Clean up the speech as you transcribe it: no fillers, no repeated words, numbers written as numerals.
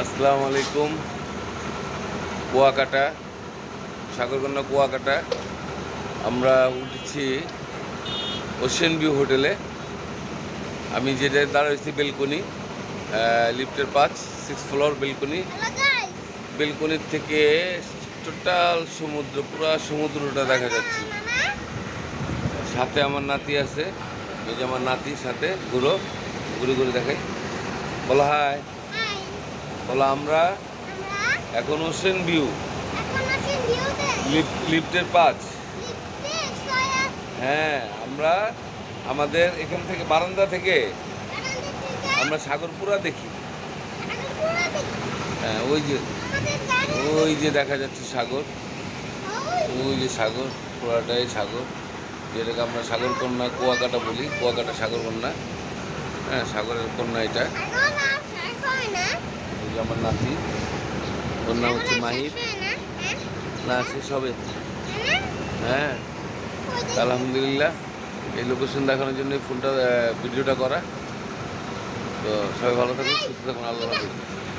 আসসালামু আলাইকুম। কুয়াকাটা, সাগরকন্যা কুয়াকাটা। আমরা উঠেছি ওশেন ভিউ হোটেলে। আমি যেটা দাঁড়াইছি বেলকনি, লিফটের 6 ফ্লোর বেলকনি। বেলকনির থেকে টোটাল সমুদ্র, পুরা সমুদ্রটা দেখা যাচ্ছে। সাথে আমার নাতি আছে, এই যে আমার নাতির সাথে ঘুরে ঘুরে দেখাই। বলো হাই। বলো আমরা এখন ওশেন ভিউ, লিফটের 5। হ্যাঁ, আমরা আমাদের এখান থেকে বারান্দা থেকে আমরা সাগর পুরা দেখি। হ্যাঁ, ওই যে দেখা যাচ্ছে সাগর, ওই যে সাগর, পুরাটাই সাগর, যেটাকে আমরা সাগরকন্যা কুয়াকাটা বলি, কুয়াকাটা সাগরকন্যা। হ্যাঁ, সাগরের কন্যা এটা। ওই যে আমার নাতি, ওর নাম হচ্ছে মাহির। না, শেষ হবে। হ্যাঁ, আলহামদুলিল্লাহ। এই লোকেশন দেখানোর জন্য ভিডিওটা করা। তো সবাই ভালো থাকুন, সুস্থ থাকুন, আল্লাহ হাফেজ।